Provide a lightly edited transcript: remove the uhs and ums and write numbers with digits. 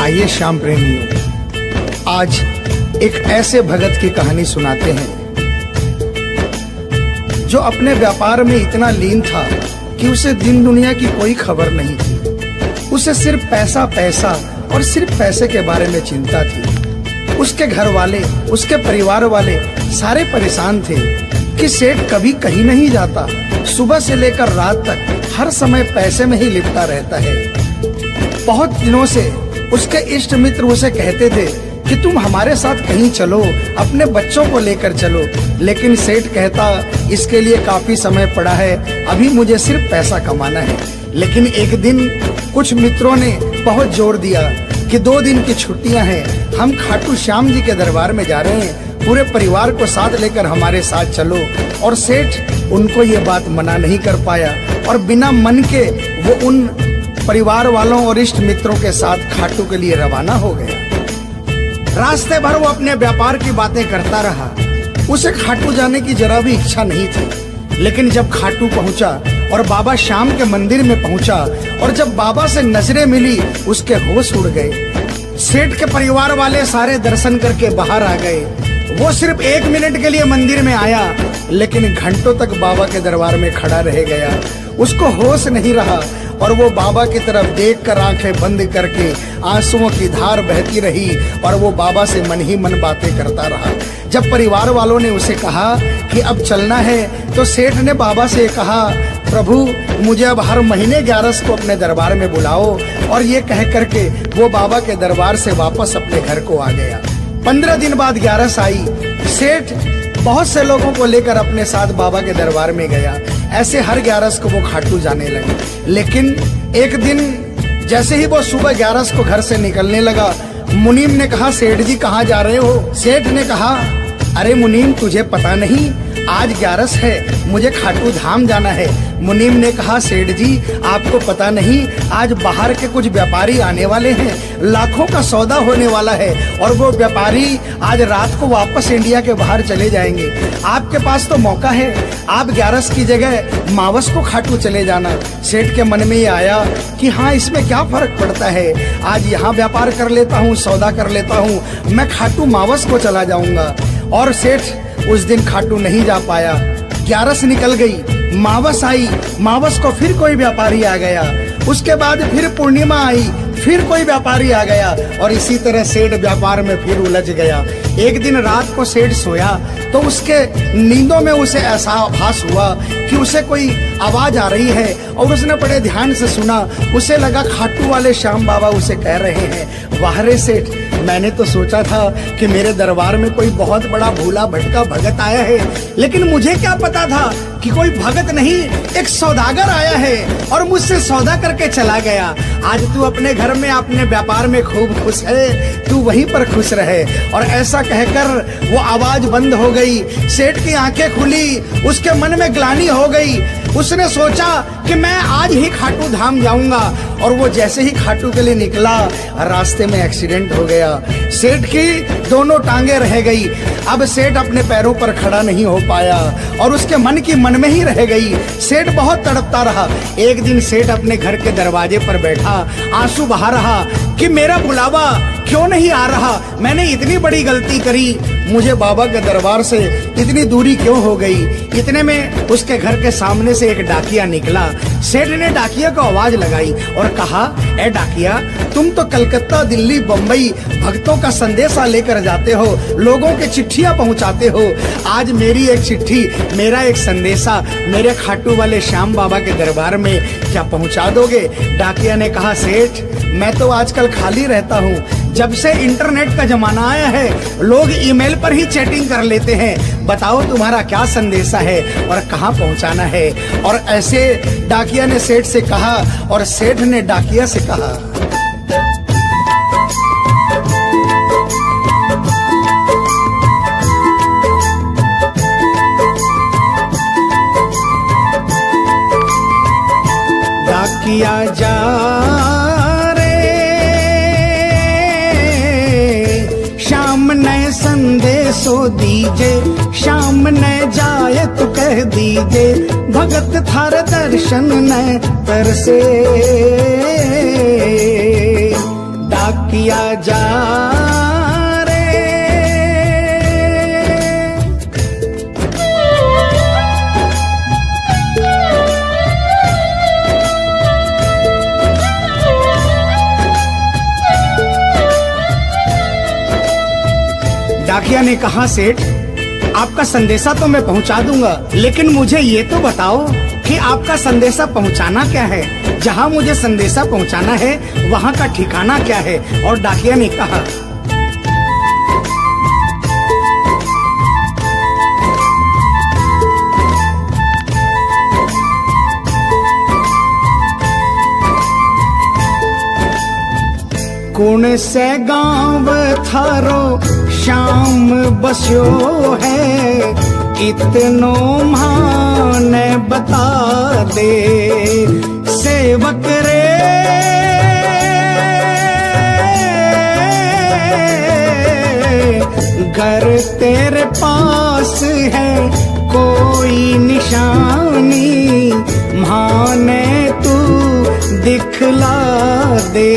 आइए श्याम प्रेमियों, आज एक ऐसे भगत की कहानी सुनाते हैं जो अपने व्यापार में इतना लीन था कि उसे दिन दुनिया की कोई खबर नहीं थी। उसे सिर्फ पैसा पैसा और सिर्फ पैसे के बारे में चिंता थी। उसके घर वाले, उसके परिवार वाले सारे परेशान थे कि सेठ कभी कहीं नहीं जाता, सुबह से लेकर रात तक हर समय पैसे में ही लिपटा रहता है। बहुत दिनों से उसके इष्ट मित्र उसे कहते थे कि तुम हमारे साथ कहीं चलो, अपने बच्चों को लेकर चलो, लेकिन सेठ कहता इसके लिए काफी समय पड़ा है, अभी मुझे सिर्फ पैसा कमाना है। लेकिन एक दिन कुछ मित्रों ने बहुत जोर दिया कि 2 दिन की छुट्टियां हैं, हम खाटू श्याम जी के दरबार में जा रहे हैं, पूरे परिवार को साथ लेकर हमारे साथ चलो। और सेठ उनको ये बात मना नहीं कर पाया और बिना मन के वो उन परिवार वालों और इष्ट मित्रों के साथ खाटू के लिए रवाना हो गया। रास्ते भर वो अपने व्यापार की बातें करता रहा। उसे खाटू जाने की जरा भी इच्छा नहीं थी। लेकिन जब खाटू पहुंचा और बाबा श्याम के मंदिर में पहुंचा और जब बाबा से नजरें मिली, उसके होश उड़ गए। सेठ के परिवार वाले सारे दर्शन करके बाहर आ गए। वो सिर्फ 1 मिनट के लिए मंदिर में आया, लेकिन घंटों तक बाबा के दरबार में खड़ा रह गया। उसको होश नहीं रहा और वो बाबा की तरफ देखकर आंखें बंद करके आंसुओं की धार बहती रही और वो बाबा से मन ही मन बातें करता रहा। जब परिवार वालों ने उसे कहा कि अब चलना है, तो सेठ ने बाबा से कहा, प्रभु मुझे अब हर महीने 11 को अपने दरबार में बुलाओ। और ये कह करके वो बाबा के दरबार से वापस अपने घर को आ गया। 15 दिन बाद 11 आई। सेठ बहुत से लोगों को लेकर अपने साथ बाबा के दरबार में गया। ऐसे हर 11 को वो खाटू जाने लगे। लेकिन एक दिन जैसे ही वो सुबह 11 को घर से निकलने लगा, मुनीम ने कहा, सेठ जी कहाँ जा रहे हो? सेठ ने कहा, अरे मुनीम तुझे पता नहीं, आज 11 है, मुझे खाटू धाम जाना है। मुनीम ने कहा, सेठ जी आपको पता नहीं, आज बाहर के कुछ व्यापारी आने वाले हैं, लाखों का सौदा होने वाला है और वो व्यापारी आज रात को वापस इंडिया के बाहर चले जाएंगे। आपके पास तो मौका है, आप 11 की जगह मावस को खाटू चले जाना। सेठ के मन में ये आया कि हाँ, इसमें क्या फर्क पड़ता है, आज यहाँ व्यापार कर लेता हूँ, सौदा कर लेता हूँ, मैं खाटू मावस को चला जाऊंगा। और सेठ उस दिन खाटू नहीं जा पाया। 11 निकल गई, मावस आई, मावस को फिर कोई व्यापारी आ गया। उसके बाद फिर पूर्णिमा आई, फिर कोई व्यापारी आ गया और इसी तरह सेठ व्यापार में फिर उलझ गया। एक दिन रात को सेठ सोया तो उसके नींदों में उसे ऐसा आभास हुआ कि उसे कोई आवाज आ रही है और उसने बड़े ध्यान से सुना। उसे लगा खाटू वाले श्याम बाबा उसे कह रहे हैं, वाह रे सेठ, मैंने तो सोचा था कि मेरे दरबार में कोई बहुत बड़ा भूला भटका भगत आया है, लेकिन मुझे क्या पता था कि कोई भगत नहीं, एक सौदागर आया है और मुझसे सौदा करके चला गया। आज तू अपने घर में, अपने व्यापार में खूब खुश है, तू वहीं पर खुश रहे। और ऐसा कहकर वो आवाज बंद हो गई। सेठ की आंखें खुली, उसके मन में ग्लानि हो गई। उसने सोचा कि मैं आज ही खाटू धाम जाऊंगा और वो जैसे ही खाटू के लिए निकला, रास्ते में एक्सीडेंट हो गया। सेठ की दोनों टांगे रह गई। अब सेठ अपने पैरों पर खड़ा नहीं हो पाया और उसके मन की मन में ही रह गई। सेठ बहुत तड़पता रहा। एक दिन सेठ अपने घर के दरवाजे पर बैठा, आंसू बहा रहा कि मेरा बुलावा क्यों नहीं आ रहा, मैंने इतनी बड़ी गलती करी, मुझे बाबा के दरबार से इतनी दूरी क्यों हो गई। इतने में उसके घर के सामने से एक डाकिया निकला। सेठ ने डाकिया को आवाज लगाई और कहा, ए डाकिया, तुम तो कलकत्ता, दिल्ली, बम्बई भक्तों का संदेशा लेकर जाते हो, लोगों के चिट्ठियां पहुंचाते हो। आज मेरी एक चिट्ठी, मेरा एक संदेशा मेरे खाटू वाले श्याम बाबा के दरबार में क्या पहुंचा दोगे? डाकिया ने कहा, सेठ मैं तो आजकल खाली रहता हूँ, जब से इंटरनेट का जमाना आया है लोग ईमेल पर ही चैटिंग कर लेते हैं, बताओ तुम्हारा क्या संदेशा है और कहाँ पहुँचाना है। और ऐसे डाकिया ने सेठ से कहा और सेठ ने डाकिया से कहा। डाकिया जा संदेशो दीजे, शाम न जाए तो कह दीजे, भगत थार दर्शन न तरसे। डाकी दिया जा रे। डाकिया ने कहा, सेठ आपका संदेशा तो मैं पहुंचा दूंगा, लेकिन मुझे ये तो बताओ कि आपका संदेशा पहुंचाना क्या है। जहां मुझे संदेशा पहुंचाना है वहां का ठिकाना क्या है। और डाकिया ने कहा, कौन से गांव थारो शाम बस्यो है, इतनो माने बता दे सेवक रे। घर तेरे पास है कोई निशानी, माने तू दिखला दे।